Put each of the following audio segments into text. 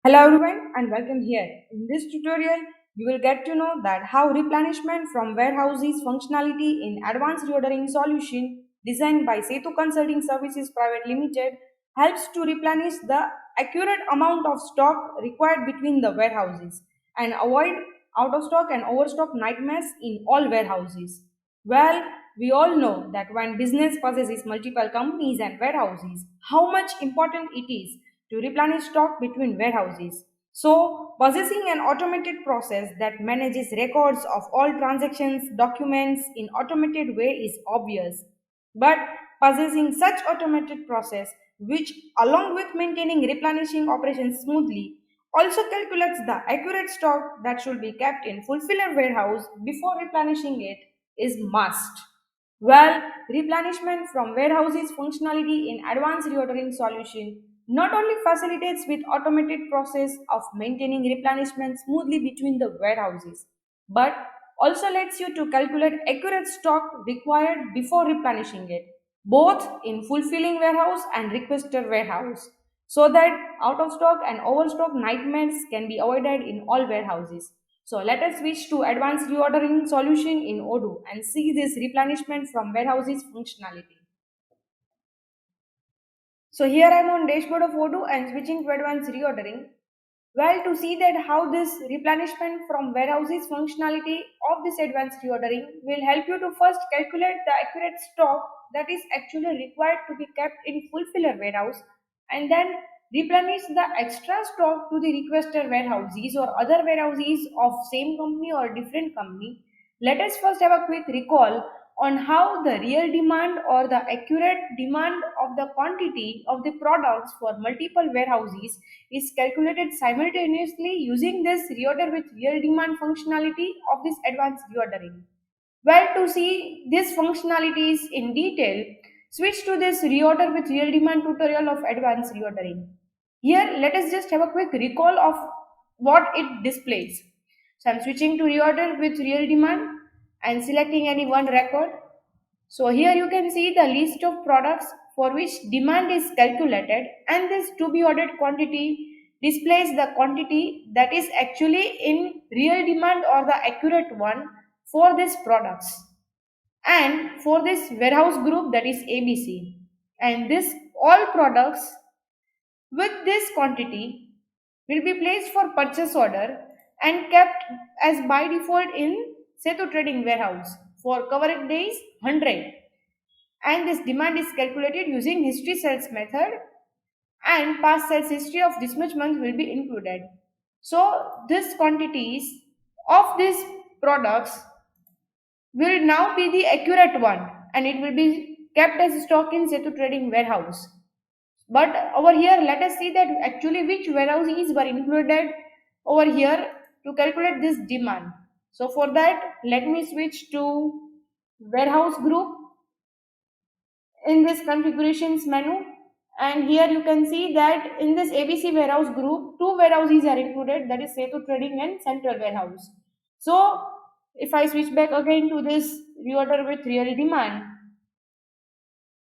Hello everyone and welcome here. In this tutorial, you will get to know that how replenishment from warehouses functionality in Advance Reordering solution designed by Setu Consulting Services Private Limited helps to replenish the accurate amount of stock required between the warehouses and avoid out of stock and overstock nightmares in all warehouses. Well, we all know that when business possesses multiple companies and warehouses, how much important it is to replenish stock between warehouses. So, possessing an automated process that manages records of all transactions, documents in automated way is obvious. But possessing such automated process, which along with maintaining replenishing operations smoothly, also calculates the accurate stock that should be kept in fulfiller warehouse before replenishing it is must. Well, replenishment from warehouses functionality in advanced reordering solution not only facilitates with automated process of maintaining replenishment smoothly between the warehouses, but also lets you to calculate accurate stock required before replenishing it, both in fulfilling warehouse and requester warehouse, so that out of stock and overstock nightmares can be avoided in all warehouses. So let us switch to advanced reordering solution in Odoo and see this replenishment from warehouses functionality. So here I am on dashboard of Odoo and switching to advanced reordering. Well, to see that how this replenishment from warehouses functionality of this advanced reordering will help you to first calculate the accurate stock that is actually required to be kept in fulfiller warehouse and then replenish the extra stock to the requester warehouses or other warehouses of same company or different company. Let us first have a quick recall on how the real demand or the accurate demand of the quantity of the products for multiple warehouses is calculated simultaneously using this reorder with real demand functionality of this advanced reordering. Well, to see these functionalities in detail, switch to this reorder with real demand tutorial of advanced reordering. Here, let us just have a quick recall of what it displays. So, I'm switching to reorder with real demand and selecting any one record. So, here you can see the list of products for which demand is calculated, and this to be ordered quantity displays the quantity that is actually in real demand or the accurate one for these products and for this warehouse group that is ABC, and this all products with this quantity will be placed for purchase order and kept as by default in Setu trading warehouse for coverage days 100, and this demand is calculated using history sales method, and past sales history of this much month will be included. So these quantities of these products will now be the accurate one and it will be kept as stock in Setu trading warehouse. But over here let us see that actually which warehouses were included over here to calculate this demand. So for that let me switch to warehouse group in this configurations menu, and here you can see that in this ABC warehouse group two warehouses are included, that is Setu trading and central warehouse. So if I switch back again to this reorder with real demand,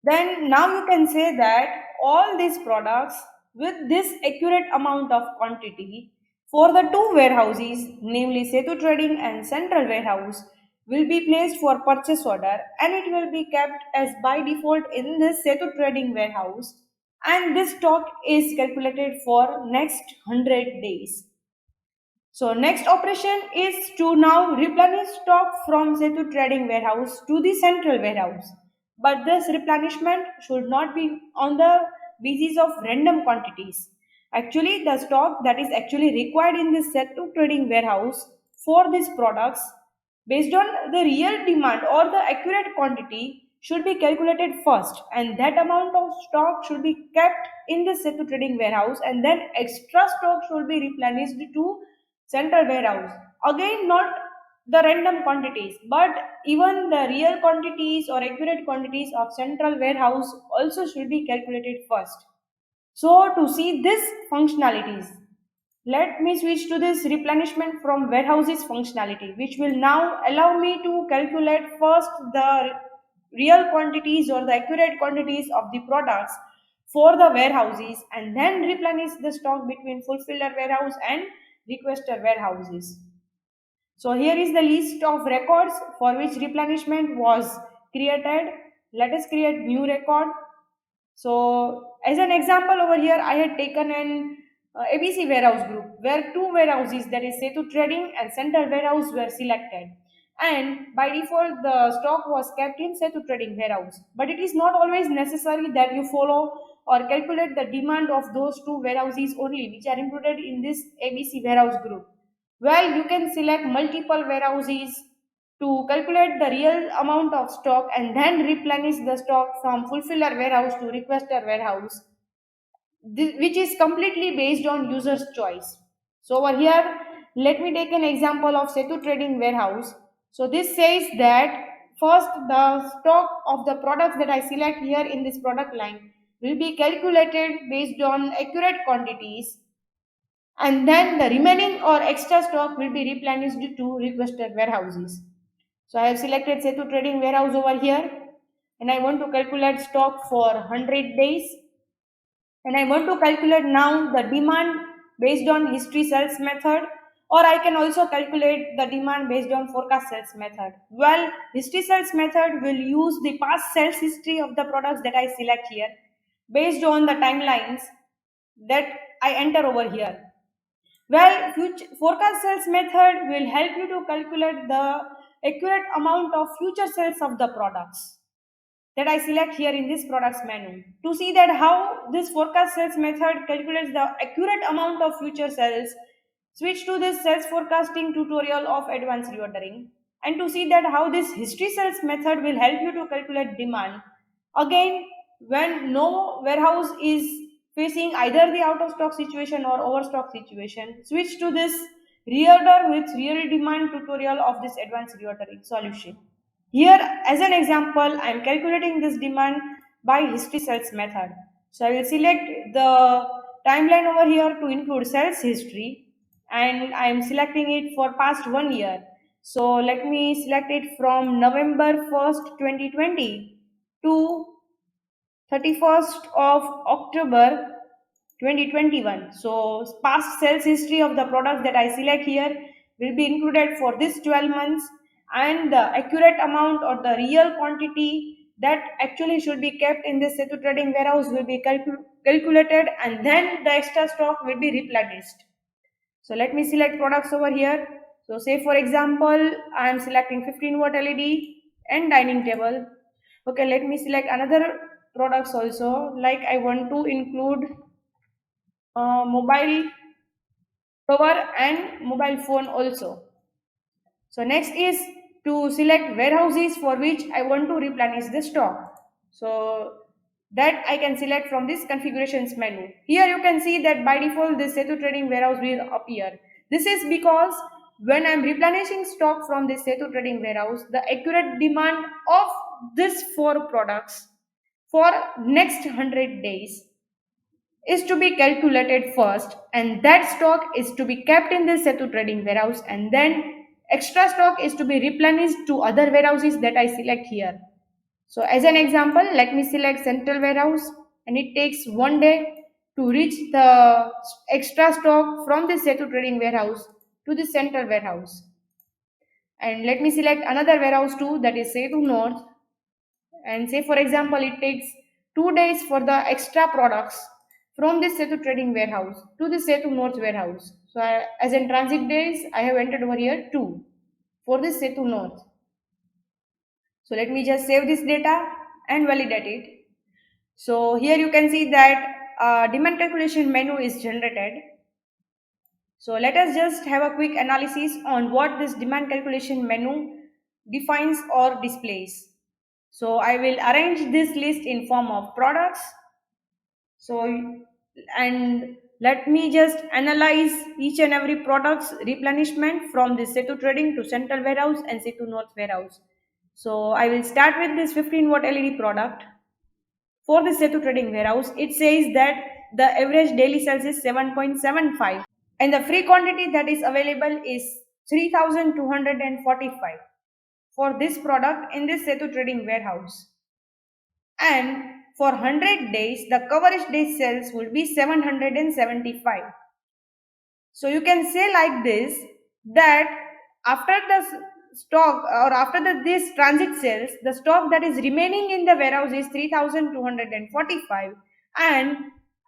then now you can say that all these products with this accurate amount of quantity for the two warehouses, namely Setu Trading and Central Warehouse, will be placed for purchase order and it will be kept as by default in this Setu Trading warehouse, and this stock is calculated for next 100 days. So next operation is to now replenish stock from Setu trading warehouse to the central warehouse. But this replenishment should not be on the basis of random quantities. Actually, the stock that is actually required in this Setu trading warehouse for these products based on the real demand or the accurate quantity should be calculated first, and that amount of stock should be kept in the Setu trading warehouse, and then extra stock should be replenished to central warehouse. Again, not the random quantities, but even the real quantities or accurate quantities of central warehouse also should be calculated first. So to see this functionalities, let me switch to this replenishment from warehouses functionality, which will now allow me to calculate first the real quantities or the accurate quantities of the products for the warehouses and then replenish the stock between fulfiller warehouse and requester warehouses. So here is the list of records for which replenishment was created. Let us create new record. So as an example over here, I had taken an ABC warehouse group where two warehouses, that is Setu Trading and Central Warehouse, were selected. And by default, the stock was kept in Setu Trading warehouse. But it is not always necessary that you follow or calculate the demand of those two warehouses only, which are included in this ABC warehouse group. Well, you can select multiple warehouses to calculate the real amount of stock and then replenish the stock from fulfiller warehouse to requester warehouse, which is completely based on user's choice. So over here, let me take an example of Setu Trading warehouse. So this says that first the stock of the products that I select here in this product line will be calculated based on accurate quantities, and then the remaining or extra stock will be replenished to requester warehouses. So I have selected Setu Trading Warehouse over here, and I want to calculate stock for 100 days, and I want to calculate now the demand based on history sales method, or I can also calculate the demand based on forecast sales method. Well, history sales method will use the past sales history of the products that I select here based on the timelines that I enter over here. Well, forecast sales method will help you to calculate the accurate amount of future sales of the products that I select here in this products menu. To see that how this forecast sales method calculates the accurate amount of future sales, switch to this sales forecasting tutorial of Advance Reordering. And to see that how this history sales method will help you to calculate demand. Again, when no warehouse is facing either the out of stock situation or overstock situation, switch to this reorder with real demand tutorial of this Advanced Reordering solution. Here, as an example, I am calculating this demand by history sales method. So I will select the timeline over here to include sales history, and I am selecting it for past 1 year. So let me select it from November 1st, 2020 to 31st of October 2021. So past sales history of the products that I select here will be included for this 12 months, and the accurate amount or the real quantity that actually should be kept in this Setu Trading warehouse will be calculated, and then the extra stock will be replenished. So let me select products over here. So say for example, I am selecting 15 watt LED and dining table. Okay, let me select another products also, like I want to include mobile cover and mobile phone also. So next is to select warehouses for which I want to replenish the stock. So that I can select from this configurations menu. Here you can see that by default this Setu Trading warehouse will appear. This is because when I am replenishing stock from this Setu Trading warehouse, the accurate demand of these four products for next 100 days is to be calculated first, and that stock is to be kept in this Setu Trading warehouse, and then extra stock is to be replenished to other warehouses that I select here. So as an example, let me select central warehouse, and it takes 1 day to reach the extra stock from the Setu Trading warehouse to the central warehouse. And let me select another warehouse too, that is Setu North, and say for example it takes 2 days for the extra products from this Setu Trading warehouse to the Setu North warehouse. So as in transit days, I have entered over here 2 for this Setu North. So let me just save this data and validate it. So here you can see that demand calculation menu is generated. So let us just have a quick analysis on what this demand calculation menu defines or displays. So I will arrange this list in form of products. So and let me just analyze each and every product's replenishment from this Setu Trading to Central Warehouse and Setu North Warehouse. So I will start with this 15 watt LED product. For the Setu Trading warehouse, it says that the average daily sales is 7.75, and the free quantity that is available is 3245 for this product in this Setu Trading warehouse. And for 100 days, the coverage day sales will be 775. So you can say like this, that after the stock, or after this transit sales, the stock that is remaining in the warehouse is 3245, and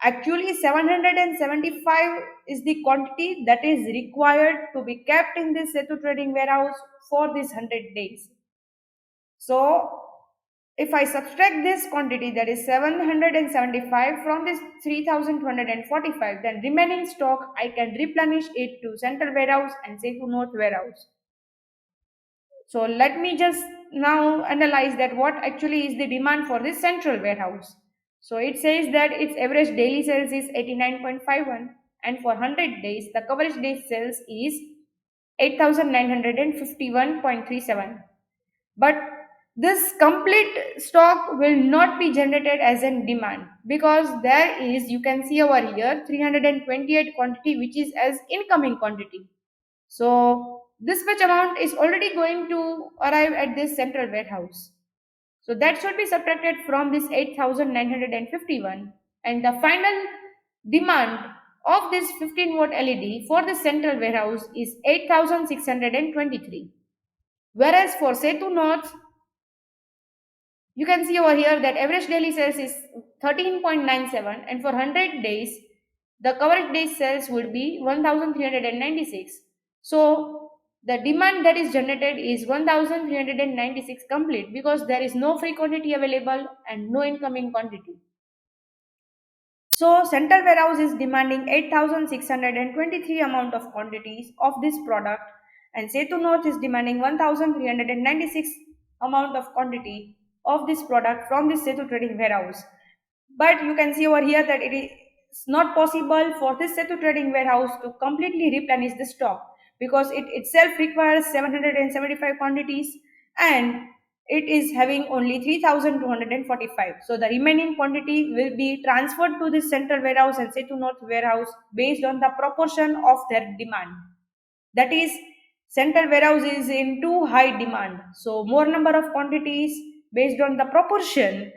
actually 775 is the quantity that is required to be kept in this Setu trading warehouse for these 100 days. So if I subtract this quantity, that is 775, from this 3245, then remaining stock I can replenish it to central warehouse and say to north warehouse. So let me just now analyze that what actually is the demand for this central warehouse. So it says that its average daily sales is 89.51, and for 100 days the coverage day sales is 8951.37. But this complete stock will not be generated as in demand, because there is, you can see over here, 328 quantity which is as incoming quantity. So this much amount is already going to arrive at this central warehouse. So that should be subtracted from this 8951, and the final demand of this 15-watt LED for the central warehouse is 8623. Whereas for Setu North, you can see over here that average daily sales is 13.97, and for 100 days the coverage day sales would be 1396. So the demand that is generated is 1396 complete, because there is no free quantity available and no incoming quantity. So central warehouse is demanding 8623 amount of quantities of this product, and Setu North is demanding 1396 amount of quantity of this product from this Setu trading warehouse. But you can see over here that it is not possible for this Setu trading warehouse to completely replenish the stock, because it itself requires 775 quantities, and it is having only 3245. So the remaining quantity will be transferred to the central warehouse and Setu North warehouse based on the proportion of their demand. That is, central warehouse is in too high demand, so more number of quantities based on the proportion,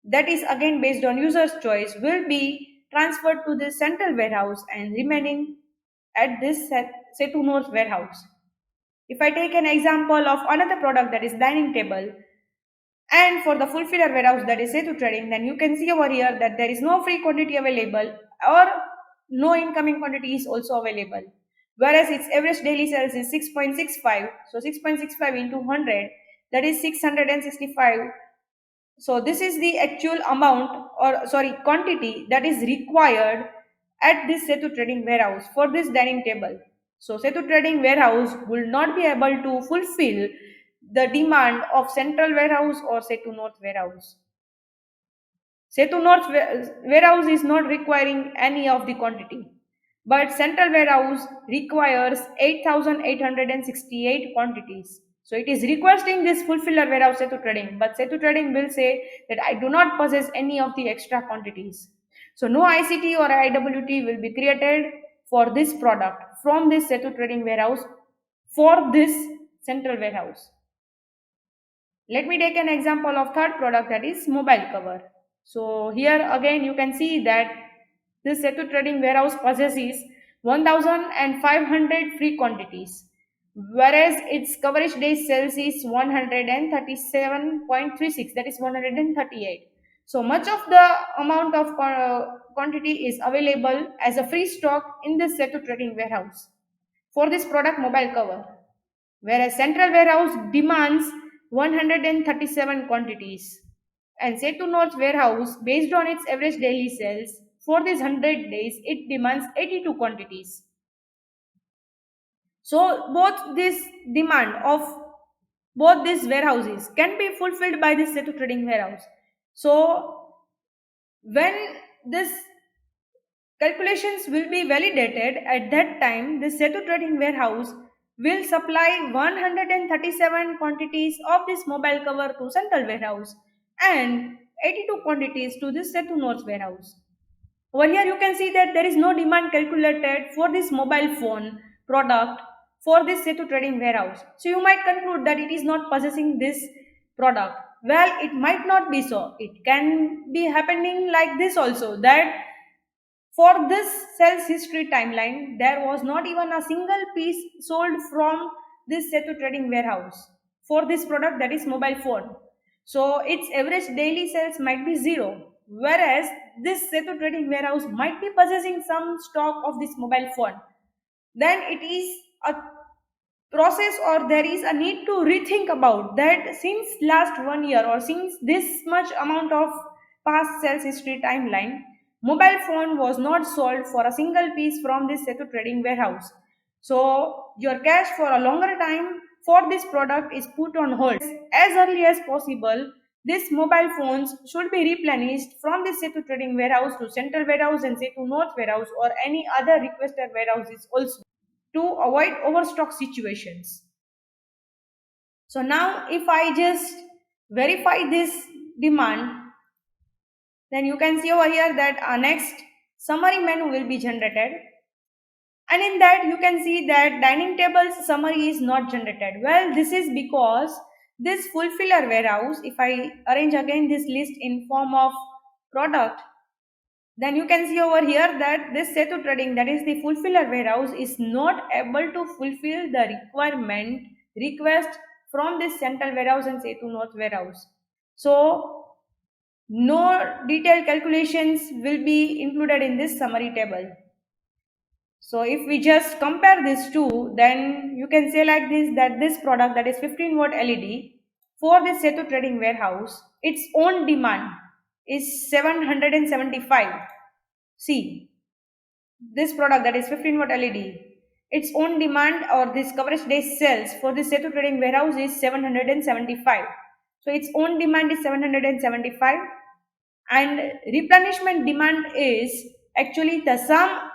that is again based on user's choice, will be transferred to the central warehouse and remaining at this Setu North warehouse. If I take an example of another product, that is dining table, and for the fulfiller warehouse, that is Setu trading, then you can see over here that there is no free quantity available, or no incoming quantity is also available. Whereas its average daily sales is 6.65, so 6.65 into 100, that is 665. So this is the actual amount, or sorry, quantity that is required at this Setu trading warehouse for this dining table. So Setu trading warehouse will not be able to fulfill the demand of central warehouse or Setu North warehouse. Setu North warehouse is not requiring any of the quantity, but central warehouse requires 8868 quantities. So it is requesting this fulfiller warehouse Setu trading, but Setu trading will say that I do not possess any of the extra quantities. So no ICT or IWT will be created for this product from this Setu trading warehouse for this central warehouse. Let me take an example of third product, that is mobile cover. So here again you can see that this Setu trading warehouse possesses 1500 free quantities, whereas its coverage day sales is 137.36, that is 138. So much of the amount of quantity is available as a free stock in this Setu trading warehouse for this product mobile cover, whereas central warehouse demands 137 quantities, and Setu North warehouse, based on its average daily sales for these 100 days, it demands 82 quantities. So both this demand of both these warehouses can be fulfilled by this Setu trading warehouse. So when this calculations will be validated, at that time the Setu trading warehouse will supply 137 quantities of this mobile cover to central warehouse and 82 quantities to this Setu North warehouse. Over here you can see that there is no demand calculated for this mobile phone product for this Setu trading warehouse. So you might conclude that it is not possessing this product. Well, it might not be so. It can be happening like this also, that for this sales history timeline, there was not even a single piece sold from this Setu trading warehouse for this product, that is mobile phone. So its average daily sales might be zero. Whereas this Setu trading warehouse might be possessing some stock of this mobile phone. Then it is a process, or there is a need to rethink about that, since last 1 year or since this much amount of past sales history timeline, mobile phone was not sold for a single piece from this Setu trading warehouse. So your cash for a longer time for this product is put on hold. As early as possible, these mobile phones should be replenished from this Setu trading warehouse to central warehouse and Setu north warehouse or any other requested warehouses also, to avoid overstock situations. So now if I just verify this demand, then you can see over here that our next summary menu will be generated. And in that you can see that dining tables summary is not generated. Well, this is because this fulfiller warehouse, if I arrange again this list in form of product, then you can see over here that this Setu trading, that is the fulfiller warehouse, is not able to fulfill the requirement request from this central warehouse and Setu north warehouse. So no detailed calculations will be included in this summary table. So if we just compare these two, then you can say like this, that this product, that is 15-watt LED for this Setu trading warehouse, its own demand is 775. See, this product, that is 15-watt LED, its own demand or this coverage days sales for this Setu trading warehouse is 775. So its own demand is 775, and replenishment demand is actually the sum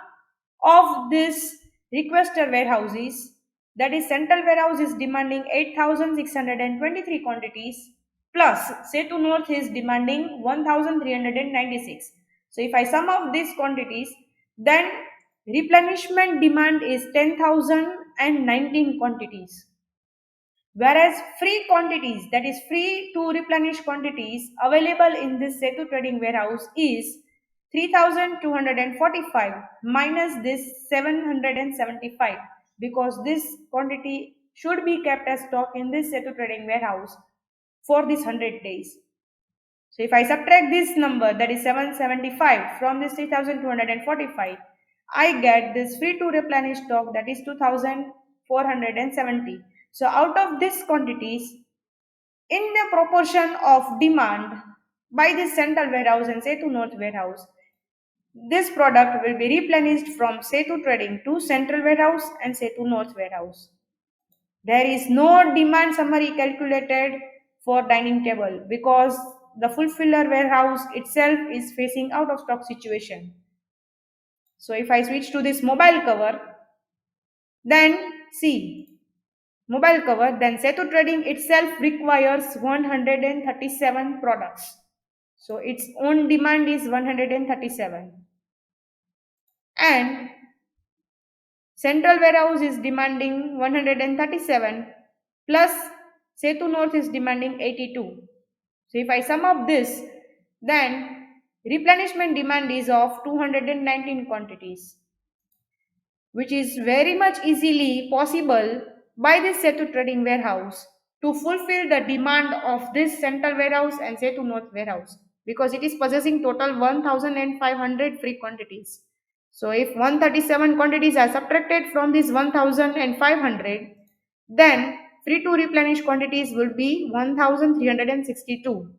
of this requester warehouses, that is central warehouse is demanding 8623 quantities, plus Setu north is demanding 1396. So if I sum up these quantities, then replenishment demand is 10,019 quantities, whereas free quantities, that is free to replenish quantities available in this Setu trading warehouse is 3245 minus this 775, because this quantity should be kept as stock in this Setu trading warehouse for this 100 days. So if I subtract this number, that is 775, from this 3245, I get this free to replenish stock, that is 2470. So out of these quantities, in the proportion of demand by this central warehouse and Setu north warehouse, this product will be replenished from Setu trading to central warehouse and Setu north warehouse. There is no demand summary calculated for dining table because the fulfiller warehouse itself is facing out of stock situation. So if I switch to this mobile cover, then see, mobile cover, then Setu trading itself requires 137 products. So its own demand is 137. And central warehouse is demanding 137 plus Setu north is demanding 82. So if I sum up this, then replenishment demand is of 219 quantities, which is very much easily possible by this Setu trading warehouse to fulfill the demand of this central warehouse and Setu north warehouse, because it is possessing total 1500 free quantities. So if 137 quantities are subtracted from this 1500, then free to replenish quantities will be 1362,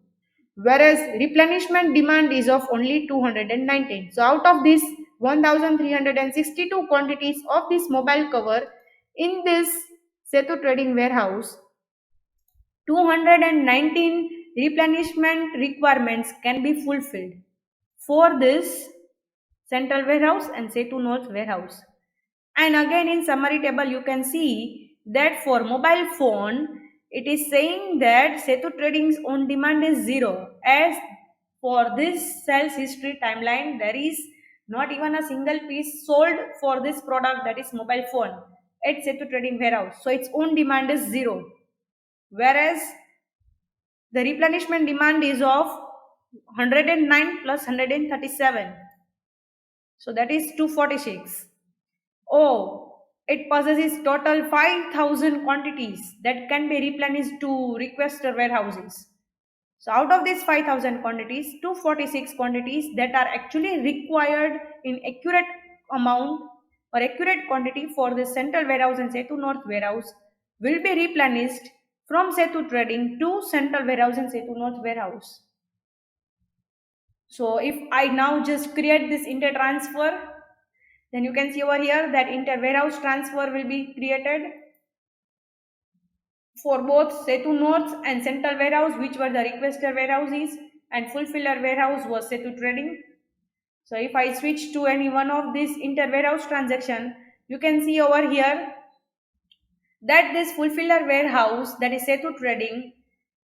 whereas replenishment demand is of only 219. So out of this 1362 quantities of this mobile cover in this Setu trading warehouse, 219 replenishment requirements can be fulfilled for this central warehouse and Setu north warehouse. And again in summary table you can see that for mobile phone it is saying that Setu Trading's own demand is 0, as for this sales history timeline there is not even a single piece sold for this product, that is mobile phone, at Setu Trading warehouse. So its own demand is 0. Whereas The replenishment demand is of 109 plus 137. So that is 246. Oh, it possesses total 5,000 quantities that can be replenished to requester warehouses. So out of these 5,000 quantities, 246 quantities that are actually required in accurate amount or accurate quantity for the central warehouse and Setu North warehouse will be replenished from Setu Trading to central warehouse and Setu North warehouse. So if I now just create this intertransfer, then you can see over here that inter-warehouse transfer will be created for both Setu North and Central Warehouse, which were the requester warehouses, and fulfiller warehouse was Setu Trading. So if I switch to any one of these inter-warehouse transaction, you can see over here that this fulfiller warehouse, that is Setu Trading,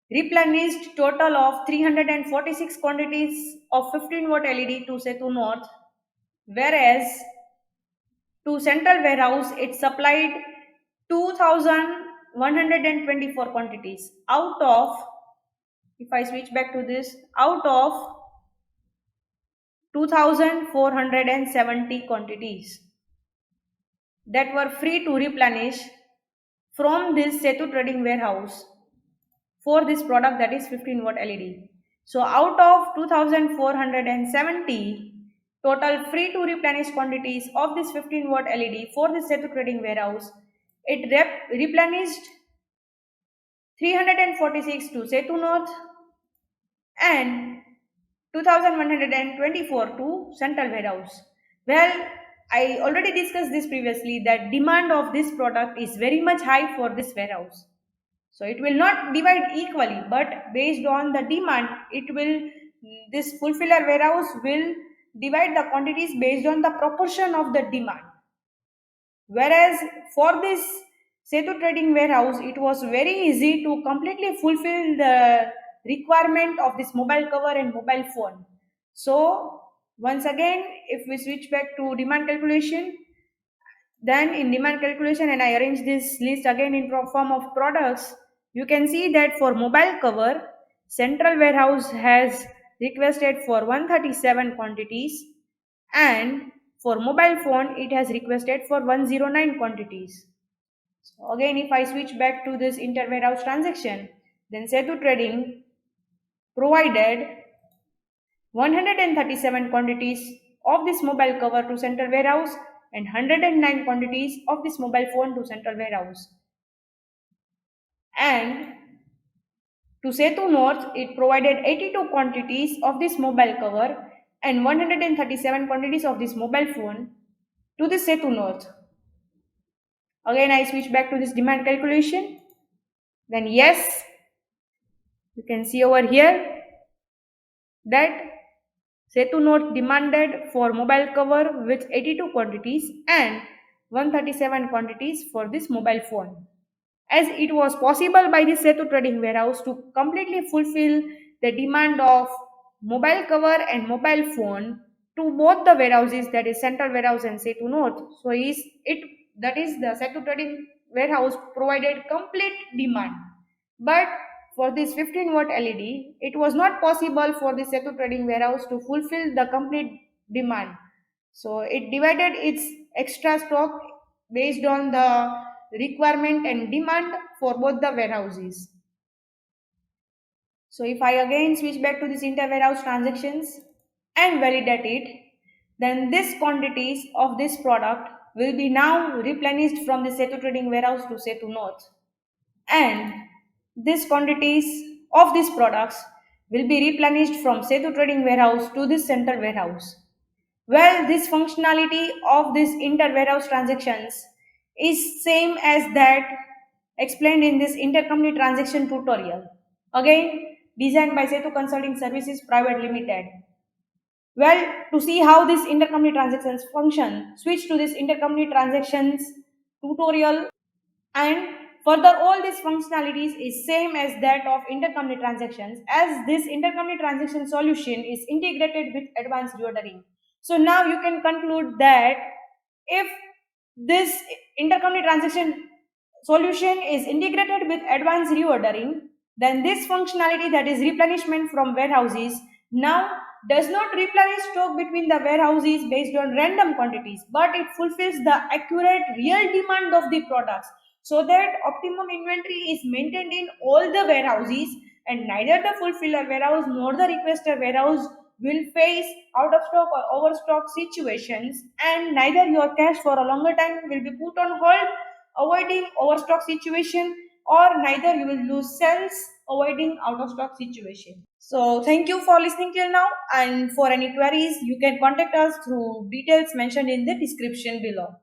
replenished total of 346 quantities of 15 watt LED to Setu North, whereas to central warehouse it supplied 2124 quantities out of, if I switch back to this, out of 2470 quantities that were free to replenish from this Setu Trading warehouse for this product, that is 15 watt LED. So out of 2470 total free to replenish quantities of this 15 watt LED for this Setu Trading warehouse, it replenished 346 to Setu North and 2124 to Central Warehouse. Well, I already discussed this previously that demand of this product is very much high for this warehouse. So it will not divide equally, but based on the demand, it will, this fulfiller warehouse will divide the quantities based on the proportion of the demand. Whereas for this Setu Trading warehouse, it was very easy to completely fulfill the requirement of this mobile cover and mobile phone. So once again, if we switch back to demand calculation, then in demand calculation and I arrange this list again in form of products, you can see that for mobile cover, central warehouse has requested for 137 quantities and for mobile phone it has requested for 109 quantities. So again, if I switch back to this inter warehouse transaction, then Setu Trading provided 137 quantities of this mobile cover to central warehouse and 109 quantities of this mobile phone to central warehouse. And to Setu North, it provided 82 quantities of this mobile cover and 137 quantities of this mobile phone to the Setu North. Again, I switch back to this demand calculation. Then yes, you can see over here that Setu North demanded for mobile cover with 82 quantities and 137 quantities for this mobile phone. As it was possible by the Setu Trading warehouse to completely fulfill the demand of mobile cover and mobile phone to both the warehouses, that is Central Warehouse and Setu North. So is it, that is the Setu Trading warehouse provided complete demand. But for this 15 watt LED, it was not possible for the Setu Trading warehouse to fulfill the complete demand. So it divided its extra stock based on the requirement and demand for both the warehouses. So if I again switch back to this inter-warehouse transactions and validate it, then this quantities of this product will be now replenished from the Setu Trading warehouse to Setu North. And these quantities of these products will be replenished from Setu Trading warehouse to this central warehouse. Well, this functionality of these inter-warehouse transactions is same as that explained in this intercompany transaction tutorial. Again, designed by Setu Consulting Services Private Limited. Well, to see how these intercompany transactions function, switch to this intercompany transactions tutorial, and further all these functionalities is same as that of intercompany transactions, as this intercompany transaction solution is integrated with advanced reordering. So now you can conclude that if this intercompany transaction solution is integrated with advanced reordering, Then this functionality, that is replenishment from warehouses, now does not replenish stock between the warehouses based on random quantities, but it fulfills the accurate real demand of the products, so that optimum inventory is maintained in all the warehouses, and neither the fulfiller warehouse nor the requester warehouse will face out of stock or overstock situations, and neither your cash for a longer time will be put on hold avoiding overstock situation, or neither you will lose sales avoiding out of stock situation. So thank you for listening till now, and for any queries you can contact us through details mentioned in the description below.